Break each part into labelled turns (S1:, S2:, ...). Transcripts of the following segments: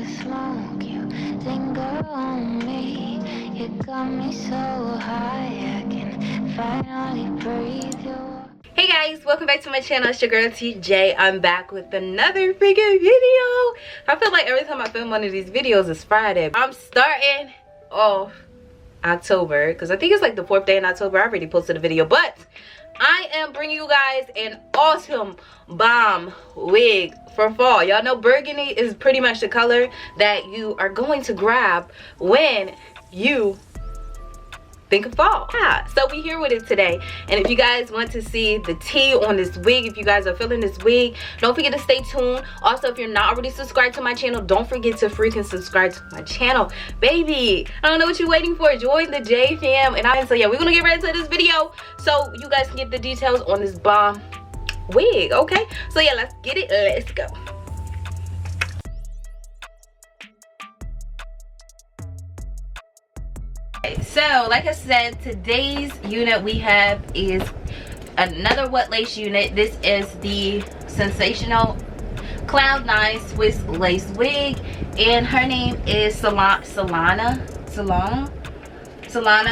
S1: the smoke, you linger on me. You got me so high, I can finally breathe your.
S2: Hey guys, welcome back to my channel. It's your girl TJ. I'm back with another freaking video. I feel like every time I film one of these videos it's Friday. I'm starting off October because I think it's like the 4th day in October. I already posted a video, but I am bringing you guys an awesome bomb wig for fall. Y'all know burgundy is pretty much the color that you are going to grab when you think of fall. Yeah, so we here with it today, and if you guys want to see the tea on this wig, if you guys are feeling this wig, don't forget to stay tuned. Also, if you're not already subscribed to my channel, don't forget to freaking subscribe to my channel, baby. I don't know what you're waiting for. Join the J fam. And so yeah, we're gonna get right into this video so you guys can get the details on this bomb wig. Okay, so yeah, let's get it. Let's go. So like I said, today's unit we have is another wet lace unit. This is the Sensationnel Cloud 9 Swiss lace wig, and her name is Solana,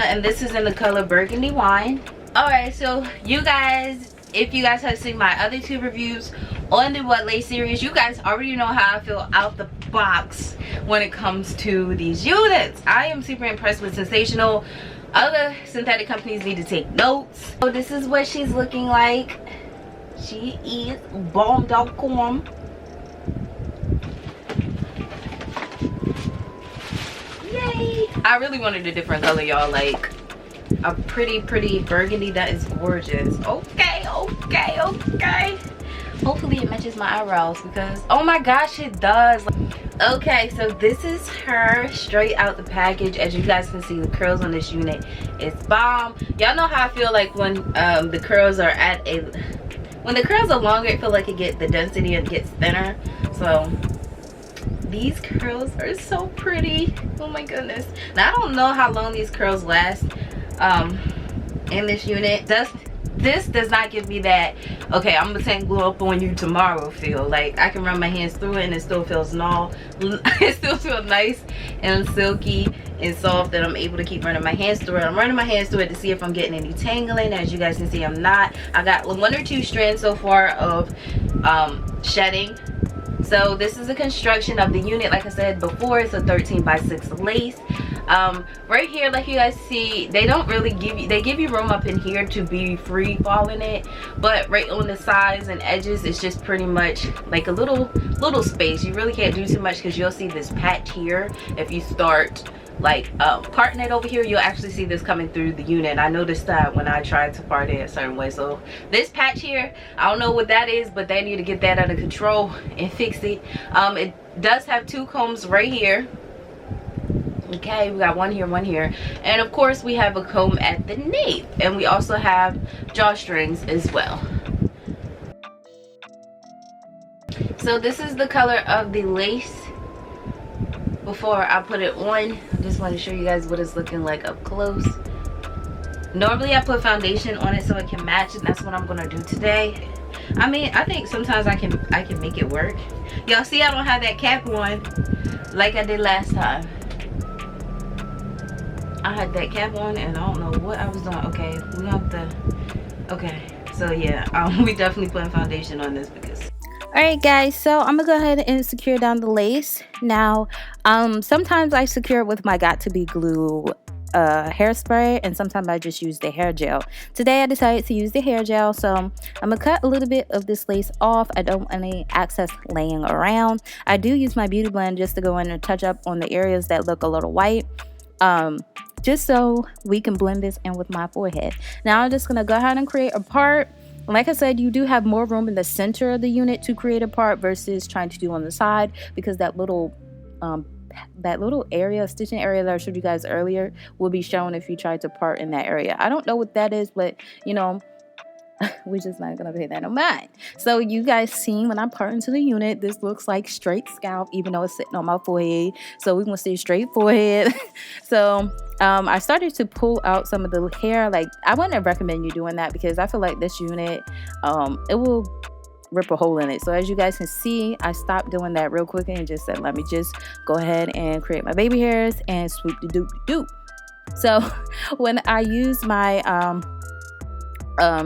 S2: and this is in the color burgundy wine. Alright, so you guys, if you guys have seen my other 2 reviews on the wet lace series, you guys already know how I feel out the box when it comes to these units. I am super impressed with Sensationnel. Other synthetic companies need to take notes. So this is what she's looking like. She is bomb.com. Yay! I really wanted a different color, y'all, like a pretty burgundy. That is gorgeous. Okay. Hopefully it matches my eyebrows because oh my gosh, it does. Okay, so this is her straight out the package. As you guys can see, the curls on this unit is bomb. Y'all know how I feel like when the curls are when the curls are longer, I feel like the density gets thinner. So these curls are so pretty. Oh my goodness. Now I don't know how long these curls last in this unit. This does not give me that, okay, I'm gonna tangle up on you tomorrow feel. Like I can run my hands through it and it still feels it still feels nice and silky and soft, that I'm able to keep running my hands through it. I'm running my hands through it to see if I'm getting any tangling. As you guys can see, I'm not. I got 1 or 2 strands so far of shedding. So this is a construction of the unit. Like I said before, it's a 13 by 6 lace. Right here, like you guys see, they don't really give you, they give you room up in here to be free falling it, but right on the sides and edges it's just pretty much like a little space. You really can't do too much because you'll see this patch here. If you start like parting it over here, you'll actually see this coming through the unit. I noticed that when I tried to part it a certain way. So this patch here, I don't know what that is, but they need to get that under control and fix it. It does have 2 combs right here. Okay, we got one here, and of course we have a comb at the nape, and we also have drawstrings as well. So this is the color of the lace before I put it on. I just want to show you guys what it's looking like up close. Normally I put foundation on it so it can match, and that's what I'm gonna do today. I mean, I think sometimes I can make it work. Y'all see I don't have that cap on like I did last time. I had that cap on and I don't know what I was doing. Okay, we have to, okay, so yeah, we definitely putting foundation on this because.
S3: Alright guys, so I'm gonna go ahead and secure down the lace. Now, sometimes I secure it with my got2b glue hairspray, and sometimes I just use the hair gel. Today I decided to use the hair gel, so I'm gonna cut a little bit of this lace off. I don't want any excess laying around. I do use my beauty blend just to go in and touch up on the areas that look a little white. Just so we can blend this in with my forehead. Now I'm just gonna go ahead and create a part. Like I said, you do have more room in the center of the unit to create a part versus trying to do on the side, because that little area, stitching area that I showed you guys earlier will be shown if you try to part in that area. I don't know what that is, but you know, we're just not gonna pay that no mind. So you guys seen when I part into the unit, this looks like straight scalp, even though it's sitting on my forehead. So we're gonna stay straight forehead. So I started to pull out some of the hair. Like, I wouldn't recommend you doing that because I feel like this unit, it will rip a hole in it. So as you guys can see, I stopped doing that real quick and just said, let me just go ahead and create my baby hairs and swoop de doop de doop. So when I use my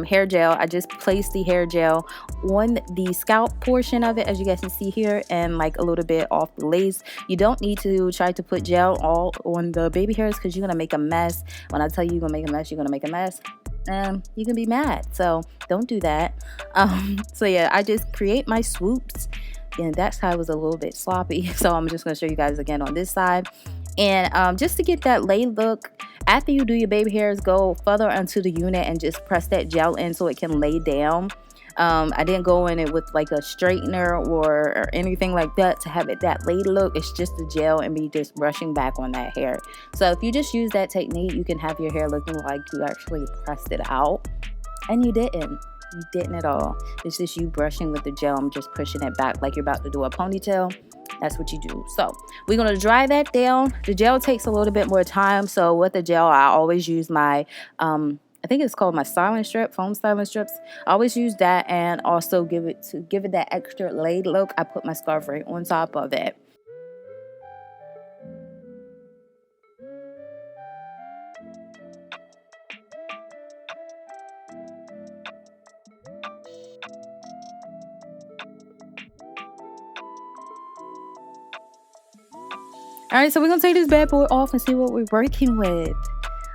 S3: hair gel, I just place the hair gel on the scalp portion of it, as you guys can see here, and like a little bit off the lace. You don't need to try to put gel all on the baby hairs because you're gonna make a mess. When I tell you you're gonna make a mess, you're gonna make a mess. You can be mad, so don't do that. So yeah, I just create my swoops, and that side was a little bit sloppy, so I'm just gonna show you guys again on this side. And just to get that laid look, after you do your baby hairs, go further onto the unit and just press that gel in so it can lay down. I didn't go in it with like a straightener or anything like that to have it that laid look. It's just the gel and me just brushing back on that hair. So if you just use that technique, you can have your hair looking like you actually pressed it out, and you didn't. You didn't at all. It's just you brushing with the gel and just pushing it back like you're about to do a ponytail. That's what you do. So we're going to dry that down. The gel takes a little bit more time. So with the gel, I always use my, I think it's called my styling strip, foam styling strips. I always use that, and also give it that extra laid look. I put my scarf right on top of it. All right, so we're gonna take this bad boy off and see what we're working with.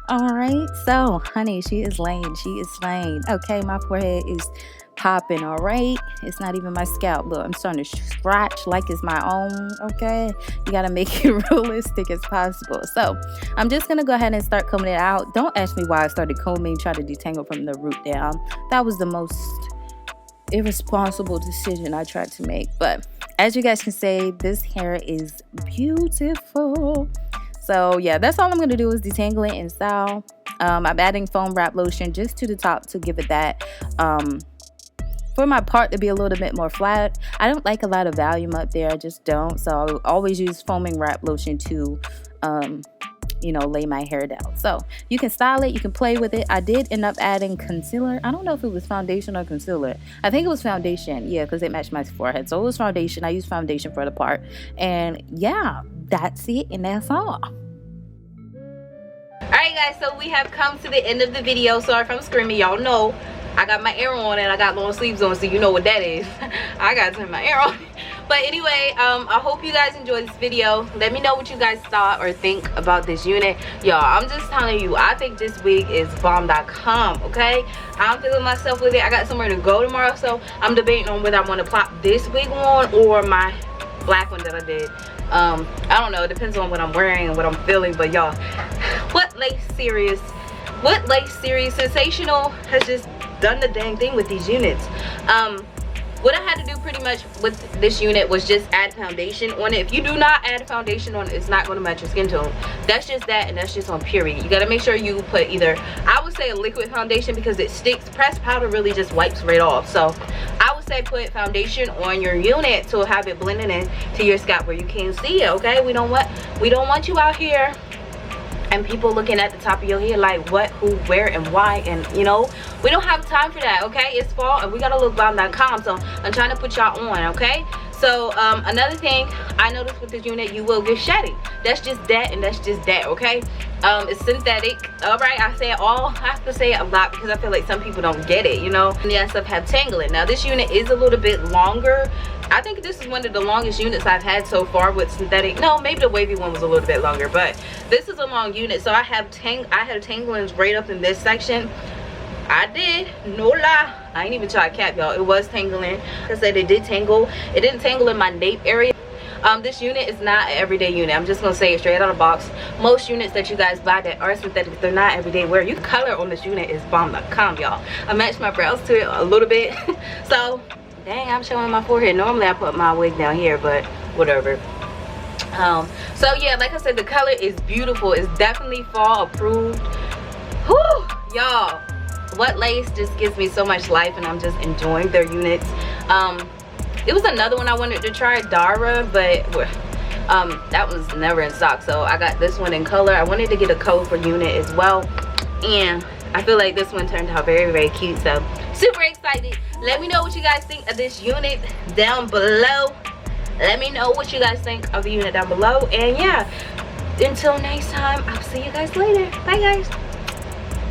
S3: All right, so honey, she is laying. She is slaying. Okay, my forehead is popping. All right, it's not even my scalp. Look, I'm starting to scratch like it's my own. Okay, you gotta make it realistic as possible. So I'm just gonna go ahead and start combing it out. Don't ask me why I started combing, try to detangle from the root down. That was the most irresponsible decision I tried to make, but as you guys can see, this hair is beautiful. So yeah, that's all I'm going to do is detangle it in style. I'm adding foam wrap lotion just to the top to give it that, for my part to be a little bit more flat. I don't like a lot of volume up there. I just don't. So I always use foaming wrap lotion to, you know, lay my hair down. So you can style it, you can play with it. I did end up adding concealer. I don't know if it was foundation or concealer. I think it was foundation, yeah, because it matched my forehead. So it was foundation. I used foundation for the part. And yeah, that's it, and that's all.
S2: Alright guys, so we have come to the end of the video. Sorry if I'm screaming. Y'all know I got my arrow on and I got long sleeves on, so you know what that is. I gotta turn my arrow on. But anyway, I hope you guys enjoyed this video. Let me know what you guys thought or think about this unit. Y'all, I'm just telling you, I think this wig is bomb.com, okay? I'm feeling myself with it. I got somewhere to go tomorrow, so I'm debating on whether I want to plop this wig on or my black one that I did. I don't know, it depends on what I'm wearing and what I'm feeling. But y'all, what lace series Sensational has just done the dang thing with these units. What I had to do pretty much with this unit was just add foundation on it. If you do not add foundation on it, it's not going to match your skin tone. That's just that, and that's just on period. You got to make sure you put either, I would say a liquid foundation because it sticks. Pressed powder really just wipes right off. So I would say put foundation on your unit to have it blending in to your scalp where you can't see it, okay? We don't want you out here and people looking at the top of your head like what, who, where, and why. And you know, we don't have time for that, okay? It's fall and we gotta look bomb.com, so I'm trying to put y'all on, okay? So another thing I noticed with this unit, you will get shedding. That's just that, and that's just that, okay? It's synthetic. All right, I have to say it a lot because I feel like some people don't get it, you know? And yeah, stuff have tangling. Now this unit is a little bit longer. I think this is one of the longest units I've had so far with synthetic. No, maybe the wavy one was a little bit longer, but this is a long unit. So I had tanglings right up in this section. I did, no lie, I ain't even try to cap, y'all. It was tangling. I said it did tangle. It didn't tangle in my nape area. This unit is not an everyday unit. I'm just gonna say it straight out of the box. Most units that you guys buy that are synthetic, they're not everyday wear. You color on this unit is bomb.com, y'all. I matched my brows to it a little bit. So dang, I'm showing my forehead. Normally I put my wig down here, but whatever. So yeah, like I said, the color is beautiful. It's definitely fall approved. Whew, y'all, what lace just gives me so much life, and I'm just enjoying their units. It was another one I wanted to try, Dara, but that was never in stock, so I got this one in color. I wanted to get a colorful unit as well, and I feel like this one turned out very, very cute. So super excited. Let me know what you guys think of this unit down below. Let me know what you guys think of the unit down below. And yeah, until next time, I'll see you guys later. Bye guys.